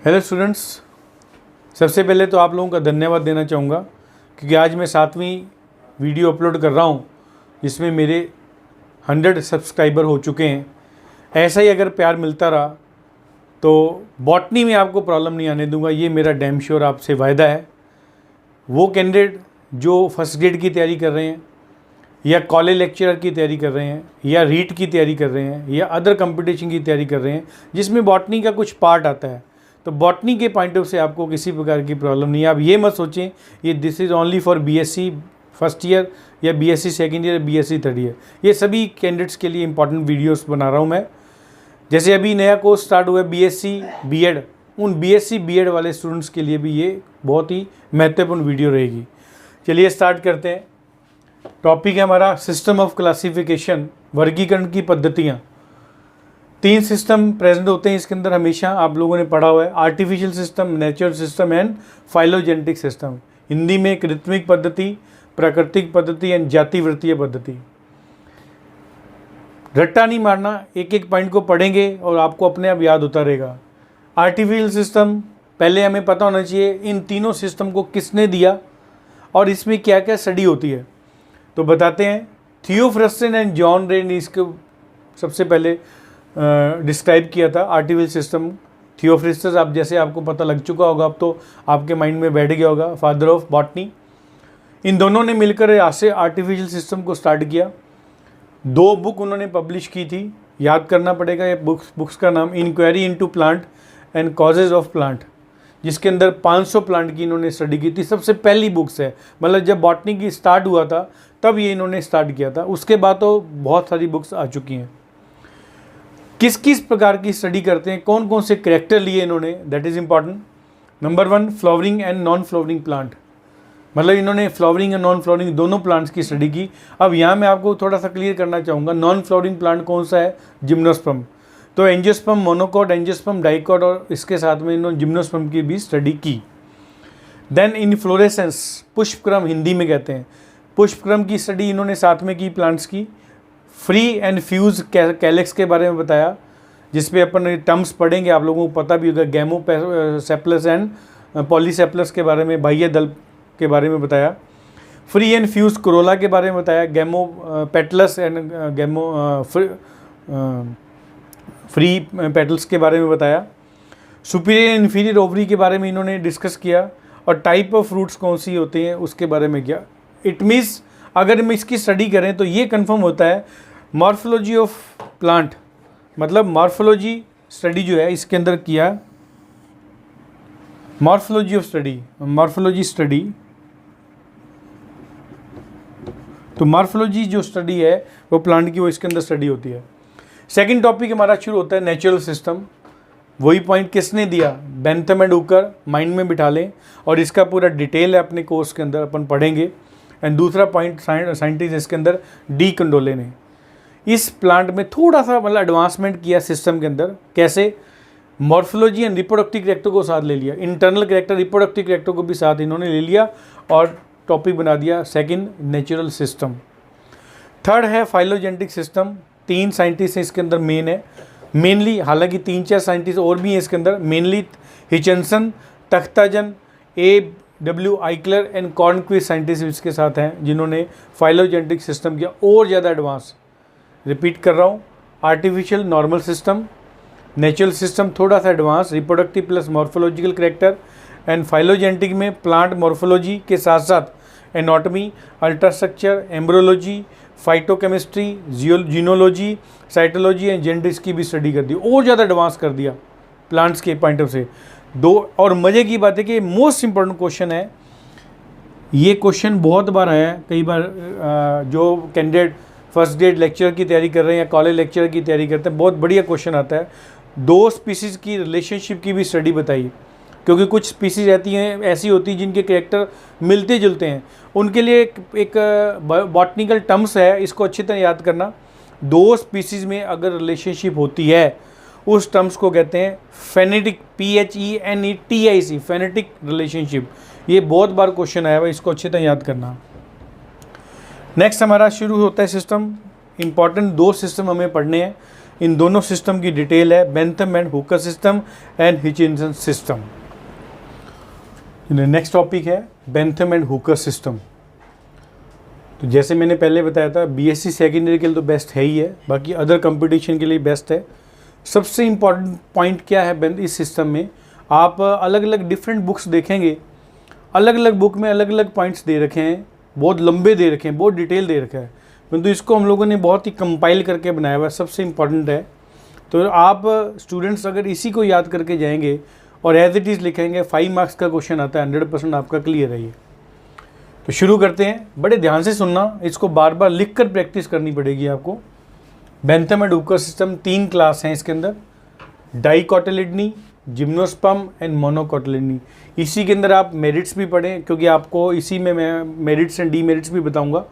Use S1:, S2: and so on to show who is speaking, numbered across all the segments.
S1: Hello students, सबसे पहले तो आप लोगों का धन्यवाद देना चाहूँगा क्योंकि आज मैं 7वीं वीडियो अपलोड कर रहा हूँ जिसमें मेरे 100 सब्सक्राइबर हो चुके हैं। ऐसा ही अगर प्यार मिलता रहा तो बॉटनी में आपको प्रॉब्लम नहीं आने दूंगा, ये मेरा डैम श्योर आपसे वायदा है। वो कैंडिडेट जो फर्स्ट ग्रेड की तैयारी कर रहे हैं या कॉलेज लेक्चरर की तैयारी कर रहे हैं या रीट की तैयारी कर रहे हैं या अदर कंपटीशन की तैयारी कर रहे हैं जिसमें बॉटनी का कुछ पार्ट आता है, तो बॉटनी के पॉइंट ऑफ से आपको किसी प्रकार की प्रॉब्लम नहीं है। आप ये मत सोचें ये this is only for BSc first year या BSc second year, BSc third year. ये सभी कैंडिडेट्स के लिए इंपॉर्टेंट वीडियोस बना रहा हूँ मैं। जैसे अभी नया कोर्स स्टार्ट हुआ है बीएससी बीएड, उन बीएससी बीएड वाले स्टूडेंट्स के लिए भी ये बहुत ही महत्वपूर्ण वीडियो रहेगी। चलिए स्टार्ट करते हैं। टॉपिक है हमारा सिस्टम ऑफ क्लासिफिकेशन, वर्गीकरण की पद्धतियाँ। 3 सिस्टम प्रेजेंट होते हैं इसके अंदर, हमेशा आप लोगों ने पढ़ा हुआ है। Artificial system, natural system and phylogenetic system. Hindi में कृत्रिमिक पद्धति, प्राकृतिक पद्धति एंड जातिवृत्तीय पद्धति। रट्टा नहीं मारना, एक एक पॉइंट को पढ़ेंगे और आपको अपने आप याद होता रहेगा। आर्टिफिशियल सिस्टम, पहले हमें पता होना चाहिए इन तीनों सिस्टम को किसने दिया और इसमें क्या क्या स्टडी होती है, तो बताते हैं। थियोफ्रस्टन एंड जॉन रे ने इसको सबसे पहले डिस्क्राइब किया था आर्टिफिशियल सिस्टम। थियोफ्रस्टस आप जैसे आपको पता लग चुका होगा, अब तो आपके माइंड में बैठ गया होगा, फादर ऑफ बॉटनी। इन दोनों ने मिलकर ऐसे आर्टिफिशियल सिस्टम को स्टार्ट किया। 2 बुक उन्होंने पब्लिश की थी, याद करना पड़ेगा ये बुक्स का नाम। Inquiry into plant and causes of plant, जिसके अंदर 500 प्लांट की इन्होंने स्टडी की थी। सबसे पहली बुक्स है, मतलब जब बॉटनी की स्टार्ट हुआ था तब ये इन्होंने स्टार्ट किया था। उसके बाद तो बहुत सारी बुक्स आ चुकी हैं। किस किस प्रकार की स्टडी करते हैं, कौन कौन से कैरेक्टर लिए इन्होंने, that is important. Number 1, flowering and non flowering plant, मतलब इन्होंने फ्लावरिंग एंड नॉन फ्लावरिंग दोनों प्लांट्स की स्टडी की। अब यहाँ मैं आपको थोड़ा सा क्लियर करना चाहूँगा, नॉन फ्लावरिंग प्लांट कौन सा है, जिम्नोस्पर्म। तो एंजियोस्पर्म मोनोकॉट, एंजियोस्पर्म डाइकॉट, और इसके साथ में इन्होंने जिम्नोस्पर्म की भी स्टडी की। देन इन्फ्लोरेसेंस, पुष्पक्रम हिंदी में कहते हैं, पुष्पक्रम की स्टडी इन्होंने साथ में की प्लांट्स की। फ्री एंड फ्यूज कैलेक्स के बारे में बताया, जिसपे अपन टर्म्स पढ़ेंगे, आप लोगों को पता भी होगा। गैमोसेप्लस एंड पॉलीसेप्लस के बारे में, बाह्य दल के बारे में बताया। फ्री एंड फ्यूज कोरोला के बारे में बताया। गैमो पेटलस एंड फ्री पेटल्स के बारे में बताया। सुपीरियर एंड इन्फीरियर ओवरी के बारे में इन्होंने डिस्कस किया। और टाइप ऑफ फ्रूट्स कौन सी होते हैं उसके बारे में किया। इट मीन्स अगर हम इसकी स्टडी करें तो ये कंफर्म होता है मॉर्फोलॉजी ऑफ प्लांट, मतलब मॉर्फोलॉजी स्टडी जो है इसके अंदर किया। Morphology of study, morphology study, तो मॉर्फोलॉजी जो स्टडी है वो प्लांट की, वो इसके अंदर स्टडी होती है। सेकंड टॉपिक हमारा शुरू होता है नेचुरल सिस्टम। वही पॉइंट किसने दिया, बेंथम एंड हुकर, माइंड में बिठा लें, और इसका पूरा डिटेल है अपने कोर्स के अंदर अपन पढ़ेंगे। एंड दूसरा पॉइंट साइंटिस्ट इसके अंदर डी कंडोले ने इस प्लांट में थोड़ा सा मतलब एडवांसमेंट किया सिस्टम के अंदर। कैसे, मॉर्फोलॉजी एंड रिप्रोडक्टिव कैरेक्टर को साथ ले लिया, इंटरनल कैरेक्टर, रिप्रोडक्टिव कैरेक्टर को भी साथ इन्होंने ले लिया और टॉपिक बना दिया सेकंड नेचुरल सिस्टम। थर्ड है फाइलोजेनेटिक सिस्टम। 3 साइंटिस्ट इसके अंदर मेन है, मेनली, हालांकि 3-4 साइंटिस्ट और भी हैं इसके अंदर। Mainly Hutchinson, Takhtajan, A.W. Eichler and Cronquist scientist इसके साथ हैं जिन्होंने फाइलोजेनेटिक सिस्टम किया और ज़्यादा एडवांस। रिपीट कर रहा हूँ, artificial normal system, natural system थोड़ा सा advance, reproductive plus morphological character, and phylogenetic में प्लांट मॉर्फोलॉजी के साथ साथ anatomy, ultrastructure, embryology, phytochemistry, genealogy, cytology and genetics की भी स्टडी कर दी और ज़्यादा एडवांस कर दिया प्लांट्स के पॉइंट ऑफ से। और मज़े की बात है कि मोस्ट इम्पोर्टेंट क्वेश्चन है, ये क्वेश्चन बहुत बार आया है। कई बार जो कैंडिडेट फर्स्ट ग्रेड लेक्चर की तैयारी कर रहे हैं या कॉलेज लेक्चर की तैयारी करते हैं, बहुत बढ़िया क्वेश्चन आता है। 2 स्पीसीज़ की रिलेशनशिप की भी स्टडी बताइए, क्योंकि कुछ स्पीसीज रहती हैं ऐसी होती हैं जिनके कैरेक्टर मिलते जुलते हैं। उनके लिए एक बॉटनिकल टर्म्स है, इसको अच्छी तरह याद करना। 2 स्पीसीज में अगर रिलेशनशिप होती है उस टर्म्स को कहते हैं फेनेटिक, PHENETIC, फेनेटिक रिलेशनशिप। ये बहुत बार क्वेश्चन आया हुआ, इसको अच्छी तरह याद करना। नेक्स्ट हमारा शुरू होता है सिस्टम। इंपॉर्टेंट 2 सिस्टम हमें पढ़ने हैं। इन दोनों सिस्टम की डिटेल है, Bentham and Hooker system and Hutchinson system. Next topic है बेंथम एंड हुकर सिस्टम। तो जैसे मैंने पहले बताया था, बीएससी सेकेंडरी के लिए तो बेस्ट है ही है, बाकी अदर कंपटीशन के लिए बेस्ट है। सबसे इम्पॉर्टेंट पॉइंट क्या है इस सिस्टम में, आप अलग अलग डिफरेंट बुक्स देखेंगे, अलग अलग बुक में अलग अलग पॉइंट्स दे रखे हैं, बहुत लंबे दे रखे हैं, बहुत डिटेल दे रखा है, परंतु इसको हम लोगों ने बहुत ही कंपाइल करके बनाया हुआ है, सबसे इम्पॉर्टेंट है। तो आप स्टूडेंट्स अगर इसी को याद करके जाएंगे और एज इट इज़ लिखेंगे, 5 मार्क्स का क्वेश्चन आता है, 100% आपका क्लियर है ये। तो शुरू करते हैं, बड़े ध्यान से सुनना, इसको बार बार लिख कर प्रैक्टिस करनी पड़ेगी आपको। Bentham and Hooker system 3 class हैं इसके अंदर, डाइकोटिलिडनी, जिम्नोस्पर्म एंड मोनोकोटिलिडनी। इसी के अंदर आप मेरिट्स भी पढ़ें, क्योंकि आपको इसी में मैं मेरिट्स एंड डीमेरिट्स भी बताऊंगा,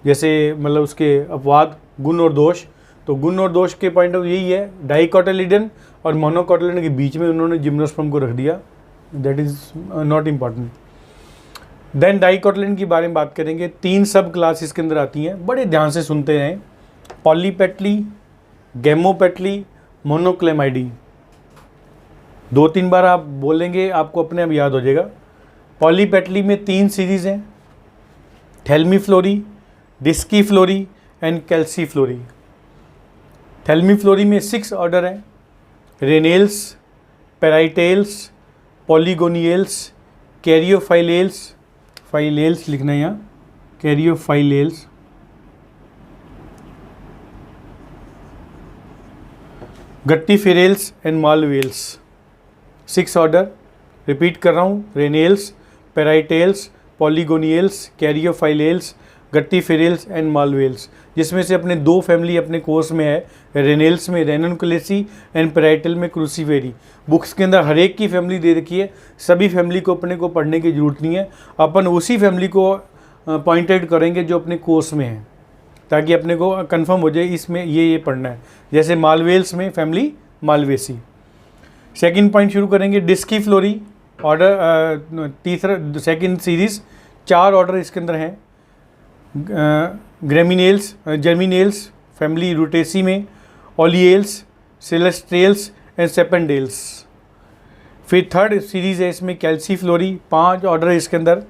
S1: जैसे मतलब उसके अपवाद, गुण और दोष। तो गुण और दोष के पॉइंट ऑफ यही है, डाइकोटिलिडन और मोनोकोटिलिडन के बीच में उन्होंने जिम्नोस्पर्म को रख दिया, that is not important. Then dicotyledon के बारे में बात करेंगे, 3 सब क्लास इसके अंदर आती हैं, बड़े ध्यान से सुनते रहें, पॉलीपेटली, गैमोपेटली, मोनोक्लेमाइडी। 2-3 बार आप बोलेंगे, आपको अपने आप याद हो जाएगा। पॉलीपेटली में 3 सीरीज़ हैं, थैल्मीफ्लोरी, डिस्कीफ्लोरी एंड कैल्सीफ्लोरी। थैल्मीफ्लोरी में 6 ऑर्डर हैं, रेनेल्स, पेराइटेल्स, पॉलीगोनियल्स, कैरियोफाइलेल्स, फाइलेल्स लिखना है यहाँ, कैरियोफाइलेल्स, गट्टीफेरेल्स एंड मालवेल्स। 6 ऑर्डर, रिपीट कर रहा हूँ, रेनेल्स, पेराइटेल्स, पॉलीगोनियल्स, कैरियोफाइलेल्स, गट्टीफेरेल्स एंड मालवेल्स, जिसमें से अपने 2 फैमिली अपने कोर्स में है, रेनेल्स में रेननकुलेसी एंड पेराइटेल में क्रूसीफेरी। बुक्स के अंदर हर एक की फैमिली दे रखी है, सभी फैमिली को अपने को पढ़ने की ज़रूरत नहीं है, अपन उसी फैमिली को पॉइंट आउट करेंगे जो अपने कोर्स में है, ताकि अपने को कंफर्म हो जाए इसमें ये पढ़ना है। जैसे मालवेल्स में फैमिली मालवेसी। सेकंड पॉइंट शुरू करेंगे, डिस्कीफ्लोरी ऑर्डर, तीसरा सेकंड सीरीज़, 4 ऑर्डर इसके अंदर हैं, ग्रेमिनेल्स, जर्मिनेल्स फैमिली रूटेसी में, ओलियल्स, सेलेस्ट्रियल्स एंड सेपेंडेल्स। फिर थर्ड सीरीज़ है इसमें कैल्सीफ्लोरी, 5 ऑर्डर है इसके अंदर,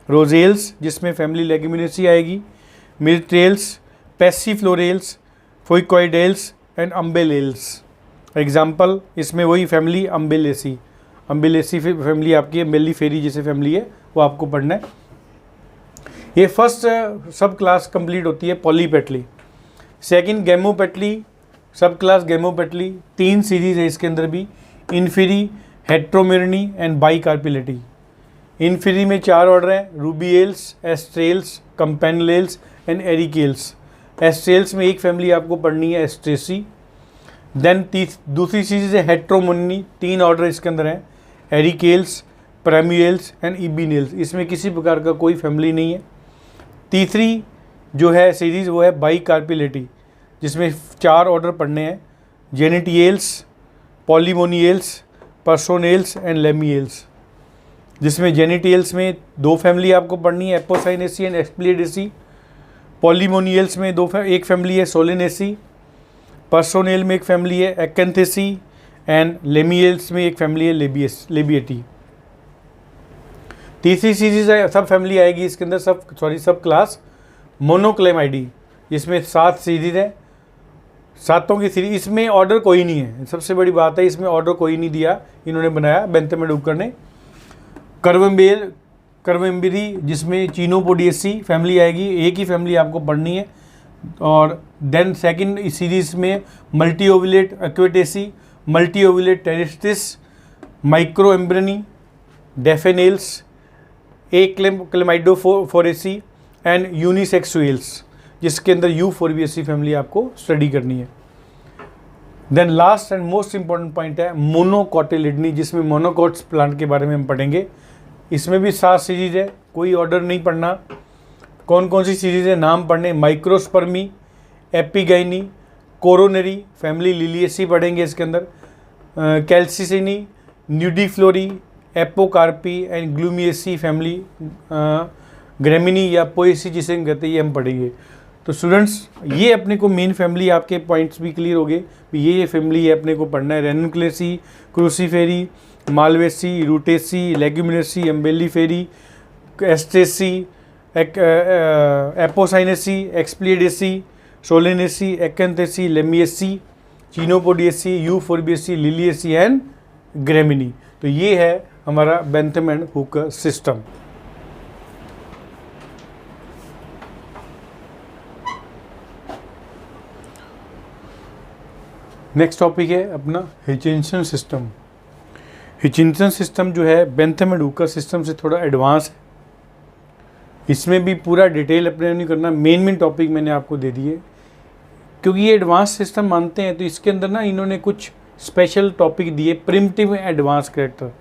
S1: रोजेल्स जिसमें फैमिली लेग्यूमिनेसी आएगी, मिर्ट्रेल्स, पैसीफ्लोरेल्स, फोइकोइडेल्स एंड अम्बेलेल्स। एग्जाम्पल इसमें वही फैमिली अम्बेलेसी, अम्बेलेसी फैमिली आपकी अम्बेलीफेरी जैसे फैमिली है, वो आपको पढ़ना है। ये फर्स्ट सब क्लास कंप्लीट होती है पॉलीपेटली। सेकंड गैमोपेटली, सब क्लास गैमोपेटली, 3 सीरीज़ है इसके अंदर भी, इन्फीरी, हेट्रोमेरनी एंड बाइकार्पिलिटी। इन्फीरी में 4 ऑर्डर हैं, रूबियल्स, एस्ट्रेल्स, कंपेनलेल्स एंड एरिकेल्स। एस्ट्रेल्स में एक फैमिली आपको पढ़नी है, एस्ट्रेसी। देन दूसरी सीरीज़ है हेट्रोमोनी, 3 ऑर्डर इसके अंदर हैं, एरिकेल्स, प्राम्यूल्स एंड इबिनेल्स। इसमें किसी प्रकार का कोई फैमिली नहीं है। तीसरी जो है सीरीज़ वो है बाइकार्पिलिटी, जिसमें 4 ऑर्डर पढ़ने हैं, जेनिटियल्स, पॉलीमोनियल्स, पर्सोनेल्स एंड लेमियल्स, जिसमें जेनिटियल्स में 2 फैमिली आपको पढ़नी है, एपोसाइनेसी एंड एक्सप्लिडेसी। पॉलीमोनियल्स में एक फैमिली है, सोलिनेसी। पर्सोनेल में एक फैमिली है, एक्केंथेसी एंड लेमियल्स में एक फैमिली है, लेबिएटी। तीसरी सीरीज है, सब फैमिली आएगी इसके अंदर, सब क्लास मोनोक्लेमाइडी, जिसमें 7 सीरीज है, 7 की सीरीज। इसमें ऑर्डर कोई नहीं है, सबसे बड़ी बात है, इसमें ऑर्डर कोई नहीं दिया, इन्होंने बनाया बेंथम एंड हुकर ने। कर्वेम्बेरी जिसमें चीनोपोडिएसी फैमिली आएगी, एक ही फैमिली आपको पढ़नी है। और देन सेकंड सीरीज में मल्टी ओविलेट एक्वेटेसी, मल्टी ओविलेट टेरिस्टिस, माइक्रो एम्ब्रेनी, डेफेनेल्स, एक क्लेमाइडोफोरेसी एंड यूनिसेक्सुअल्स, जिसके अंदर यूफोर्बिएसी फैमिली आपको स्टडी करनी है। Then last and most important point है मोनोकोटिलिडनी, जिसमें मोनोकोट्स प्लांट के बारे में हम पढ़ेंगे। इसमें भी 7 सीरीज है, कोई ऑर्डर नहीं पढ़ना। कौन कौन सी सीरीज है नाम पढ़ने, माइक्रोस्पर्मी, एपिगाइनी, कोरोनरी फैमिली लिलियसी पढ़ेंगे इसके अंदर, कैल्सिसिनी, न्यूडीफ्लोरी, एपोकार्पी एंड ग्लूमियसी फैमिली, ग्रेमिनी या पोएसी जिसे कहते हैं, ये हम पढ़ेंगे। तो स्टूडेंट्स ये अपने को मेन फैमिली, आपके पॉइंट्स भी क्लियर हो गए, ये फैमिली है अपने को पढ़ना है। Ranunculaceae, Cruciferae, Malvaceae, Rutaceae, Leguminosae, Umbelliferae, Asteraceae, Apocynaceae, Asclepiadaceae, Solanaceae, Acanthaceae, Lamiaceae, Chenopodiaceae, Euphorbiaceae, Liliaceae and Gramineae. तो ये है हमारा Bentham and Hooker system. Next topic है अपना हिचिंसन सिस्टम। हिचिंसन सिस्टम जो है बेंथम एंड हुकर सिस्टम से थोड़ा एडवांस है। इसमें भी पूरा डिटेल अपने नहीं करना, मेन टॉपिक मैंने आपको दे दिए, क्योंकि ये एडवांस सिस्टम मानते हैं तो इसके अंदर ना इन्होंने कुछ स्पेशल टॉपिक दिए, प्रिमिटिव एडवांस कैरेक्टर।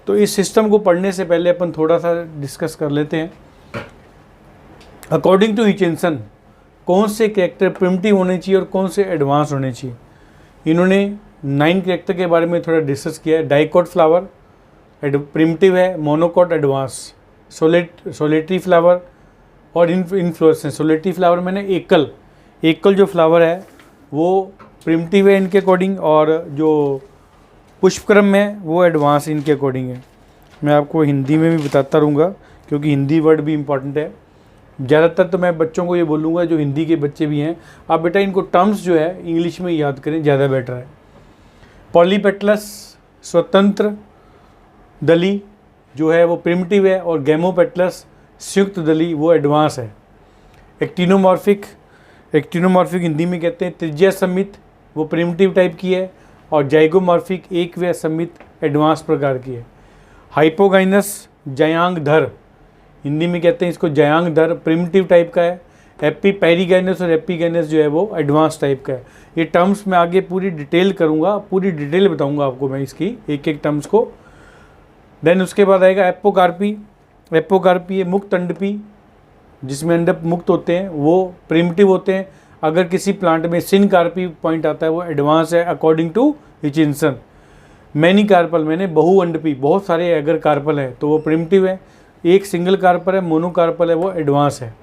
S1: तो इस सिस्टम को पढ़ने से पहले अपन थोड़ा सा डिस्कस कर लेते हैं। अकॉर्डिंग टू हिचिंसन कौन से कैरेक्टर प्रिमिटिव होने चाहिए और कौन से एडवांस होने चाहिए, इन्होंने 9 कैरेक्टर के बारे में थोड़ा डिस्कस किया है। डाइकोट फ्लावर प्रिमिटिव है, मोनोकोट एडवांस, सोलेटरी फ्लावर और इनफ्लोरेसेंस। सोलेटरी फ्लावर मैंने एकल जो फ्लावर है वो प्रिमिटिव है इनके अकॉर्डिंग, और जो पुष्पक्रम है वो एडवांस इनके अकॉर्डिंग है। मैं आपको हिंदी में भी बताता रहूँगा क्योंकि हिंदी वर्ड भी इम्पॉर्टेंट है। ज़्यादातर तो मैं बच्चों को ये बोलूँगा जो हिंदी के बच्चे भी हैं, आप बेटा इनको टर्म्स जो है इंग्लिश में याद करें, ज़्यादा बेटर है। पॉलीपेटलस स्वतंत्र दली जो है वो प्रिमिटिव है, और गैमोपेटलस संयुक्त दली वो एडवांस है। एक्टिनोमॉर्फिक हिंदी में कहते हैं त्रिज्या समित, वो प्रिमिटिव टाइप की है, और जाइगोमॉर्फिक एक व समित एडवांस प्रकार की है। हाइपोगाइनस जयांगधर हिंदी में कहते हैं इसको जयांगधर, प्रिमिटिव टाइप का है। पेरीगाइनस और एपीगाइनस जो है वो एडवांस टाइप का है। ये टर्म्स मैं आगे पूरी डिटेल करूँगा, पूरी डिटेल बताऊँगा आपको मैं इसकी एक टर्म्स को। देन उसके बाद आएगा एपोकार्पी है मुक्त अंडपी, जिसमें अंडप मुक्त होते हैं वो प्रिमिटिव होते हैं। अगर किसी प्लांट में सिनकार्पी पॉइंट आता है वो एडवांस है अकॉर्डिंग टू हिचिंसन। मैनी कार्पल मैंने बहुअंडपी, बहुत सारे अगर कार्पल है तो वो प्रिमिटिव है। एक सिंगल कार्पल है, मोनोकार्पल है, वो एडवांस है।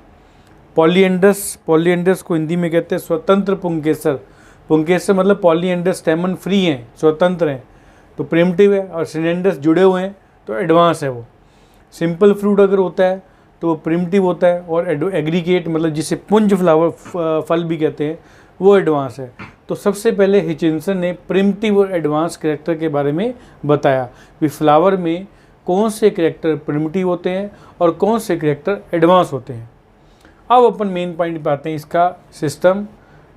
S1: पॉलीएंडस को हिंदी में कहते हैं स्वतंत्र पुंकेसर मतलब पॉलीएंडस स्टेमन फ्री हैं, स्वतंत्र हैं, तो प्रिमिटिव है। और सिनेंडस जुड़े हुए हैं तो एडवांस है वो। सिंपल फ्रूट अगर होता है तो वो प्रिमिटिव होता है, और एग्रीगेट मतलब जिसे पुंज फ्लावर फल भी कहते हैं वो एडवांस है। तो सबसे पहले हिचिंसन ने प्रिमिटिव और एडवांस कैरेक्टर के बारे में बताया कि फ्लावर में कौन से कैरेक्टर प्रिमिटिव होते हैं और कौन से कैरेक्टर एडवांस होते हैं। अब अपन मेन पॉइंट पे आते हैं इसका सिस्टम।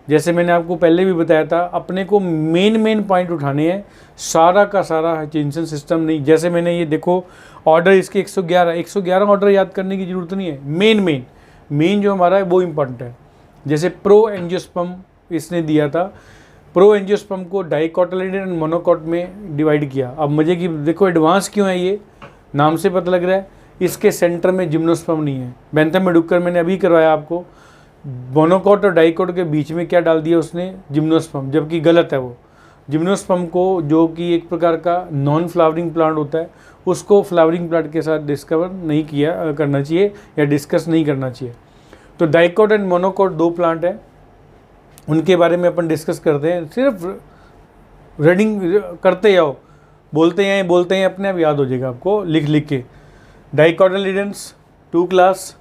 S1: जैसे मैंने आपको पहले भी बताया था, अपने को मेन पॉइंट उठाने हैं, सारा का सारा हिचिंसन सिस्टम नहीं। जैसे मैंने ये देखो ऑर्डर इसके 111 ऑर्डर याद करने की ज़रूरत नहीं है। मेन जो हमारा है वो इम्पॉर्टेंट है। जैसे प्रो एंजियोस्पर्म इसने दिया था, प्रो एंजियोस्पर्म को डाइकोटिलेडन एंड मोनोकोट में डिवाइड किया। अब मजे की देखो एडवांस क्यों है, ये नाम से पता लग रहा है, इसके सेंटर में जिम्नोस्पर्म नहीं है। बेंथम एंड हुकर मैंने अभी करवाया आपको, मोनोकोट और डाइकोट के बीच में क्या डाल दिया उसने, जिम्नोस्पर्म, जबकि गलत है वो। जिम्नोस्पर्म को, जो कि एक प्रकार का नॉन फ्लावरिंग प्लांट होता है, उसको फ्लावरिंग प्लांट के साथ डिस्कवर नहीं करना चाहिए या डिस्कस नहीं करना चाहिए। तो डाइकोट एंड मोनोकोट 2 प्लांट हैं, उनके बारे में अपन डिस्कस करते हैं। सिर्फ रीडिंग करते जाओ, बोलते हैं अपने आप याद हो जाएगा आपको लिख के। डाइकोटिलेडन्स 2 क्लास,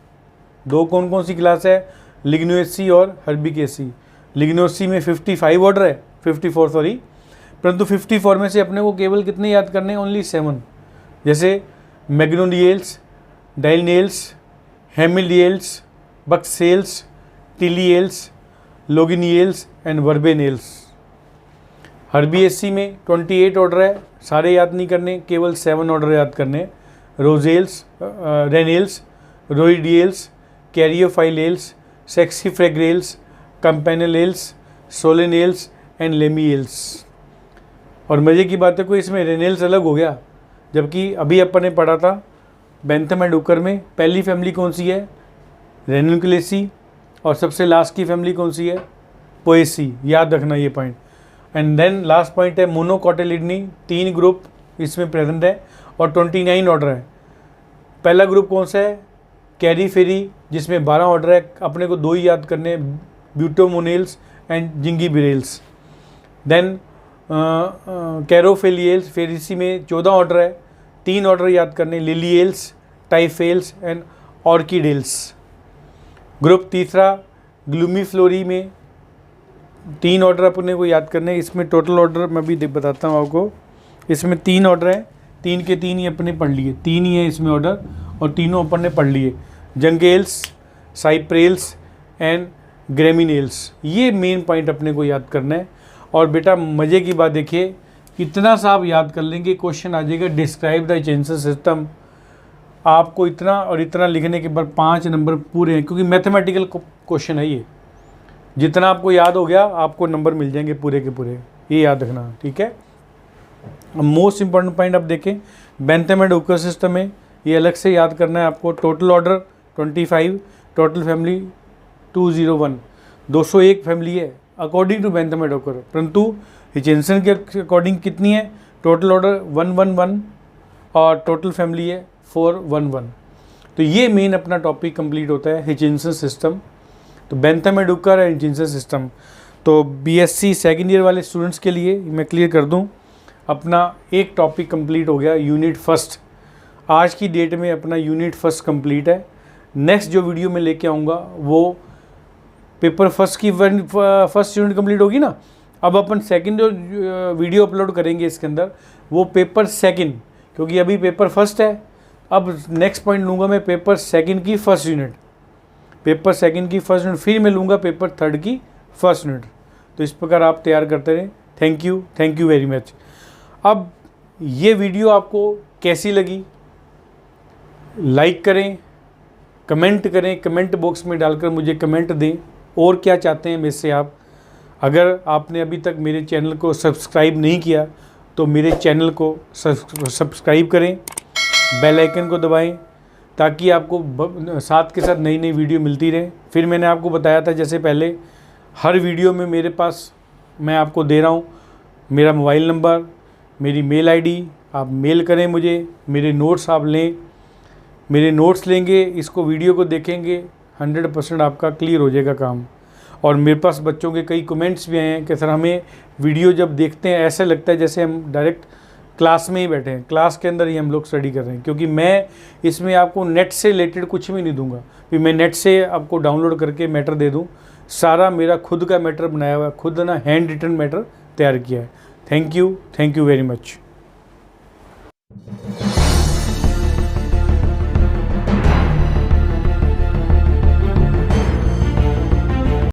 S1: 2 कौन सी क्लास है, लिग्नोएसी और हर्बिकेसी। लिग्नोएसी में 55 ऑर्डर है, 54 सॉरी, परंतु 54 में से अपने को केवल कितने याद करने हैं, ओनली 7। जैसे मैग्नोलियल्स, डाइलनेल्स, हेमिलियल्स, बक्सेल्स, टिलियल्स, लोगिनियल्स एंड वर्बेनेल्स। हर्बिएसी में 28 ऑर्डर है, सारे याद नहीं करने, केवल 7 ऑर्डर याद करने। रोजेल्स, रेनेल्स, रोइडियल्स, कैरियोफाइलेल्स, सेक्सीफ्रेग्रेल्स, कंपेनलेल्स, सोलेनेल्स एंड लेमियल्स। और मज़े की बात है कोई इसमें रेनेल्स अलग हो गया, जबकि अभी अपन ने पढ़ा था बेंथम एंड हुकर में पहली फैमिली कौन सी है, रेनुक्लेसी, और सबसे लास्ट की फैमिली कौन सी है, पोएसी। याद रखना ये point. And then last point है मोनोकोटिलिडनी, 3 ग्रुप इसमें प्रेजेंट है और 29 ऑर्डर है। पहला ग्रुप कौन सा है, कैरीफेरी जिसमें 12 ऑर्डर है, अपने को 2 ही याद करने, ब्यूटोमोनेल्स एंड जिंगीबिरेल्स। देन कैरोफेलिएल्स, फिर इसी में 14 ऑर्डर है, 3 ऑर्डर याद करने, लिलिएल्स, टाइफेल्स एंड ऑर्किडेल्स। ग्रुप तीसरा ग्लूमीफ्लोरी में 3 ऑर्डर अपने को याद करने, इसमें टोटल ऑर्डर मैं भी बताता हूँ आपको, इसमें 3 ऑर्डर हैं, 3 के 3 ही अपने पढ़ लिए, 3 ही है इसमें ऑर्डर और तीनों अपन ने पढ़ लिए, जंगेल्स, साइप्रेल्स एंड ग्रेमिनेल्स। ये मेन पॉइंट अपने को याद करना है। और बेटा मज़े की बात देखिए, इतना सा आप याद कर लेंगे, क्वेश्चन आ जाएगा डिस्क्राइब द हिचिंसन सिस्टम, आपको इतना और इतना लिखने के बाद 5 नंबर पूरे हैं, क्योंकि मैथमेटिकल क्वेश्चन है ये। जितना आपको याद हो गया आपको नंबर मिल जाएंगे पूरे के पूरे, ये याद रखना, ठीक है। मोस्ट इंपॉर्टेंट पॉइंट आप देखें, बेंथम एंड हुकर सिस्टम है, ये अलग से याद करना है आपको। Total order 25, total family 201, 201 family है according to Bentham and Hooker, परंतु हिचिंसन के अकॉर्डिंग कितनी है? टोटल ऑर्डर 111 और टोटल फैमिली है 411। तो ये मेन अपना टॉपिक कंप्लीट होता है हिचिंसन सिस्टम। तो Bentham and Hooker and Hutchinson system. तो बीएससी सेकेंड ईयर वाले स्टूडेंट्स के लिए मैं क्लियर कर दूं, अपना एक टॉपिक कंप्लीट हो गया, यूनिट फर्स्ट। आज की डेट में अपना यूनिट फर्स्ट कंप्लीट है। नेक्स्ट जो वीडियो में लेके आऊँगा वो पेपर फर्स्ट की फर्स्ट यूनिट कंप्लीट होगी ना। अब अपन सेकंड जो वीडियो अपलोड करेंगे इसके अंदर वो पेपर सेकंड, क्योंकि अभी पेपर फर्स्ट है। अब नेक्स्ट पॉइंट लूँगा मैं पेपर सेकंड की फर्स्ट यूनिट, पेपर सेकंड की फर्स्ट यूनिट, फिर मैं लूँगा पेपर थर्ड की फर्स्ट यूनिट। तो इस प्रकार आप तैयार करते रहें। Thank you very much. अब ये वीडियो आपको कैसी लगी, लाइक करें, कमेंट करें, कमेंट बॉक्स में डालकर मुझे कमेंट दें और क्या चाहते हैं मेरे से आप। अगर आपने अभी तक मेरे चैनल को सब्सक्राइब नहीं किया तो मेरे चैनल को सब्सक्राइब करें, बेल आइकन को दबाएं ताकि आपको साथ के साथ नई नई वीडियो मिलती रहे। फिर मैंने आपको बताया था जैसे पहले, हर वीडियो में मेरे पास मैं आपको दे रहा हूँ मेरा मोबाइल नंबर, मेरी मेल आईडी, आप मेल करें मुझे, मेरे नोट्स आप लें, मेरे नोट्स लेंगे, इसको वीडियो को देखेंगे, 100% आपका क्लियर हो जाएगा काम। और मेरे पास बच्चों के कई कमेंट्स भी आए हैं कि सर हमें वीडियो जब देखते हैं ऐसा लगता है जैसे हम डायरेक्ट क्लास में ही बैठे हैं, क्लास के अंदर ही हम लोग स्टडी कर रहे हैं। क्योंकि मैं इसमें आपको नेट से रिलेटेड कुछ भी नहीं दूंगा कि मैं नेट से आपको डाउनलोड करके मैटर दे दूं। सारा मेरा खुद का मैटर बनाया हुआ है, खुद ना हैंड रिटन मैटर तैयार किया है। Thank you very much.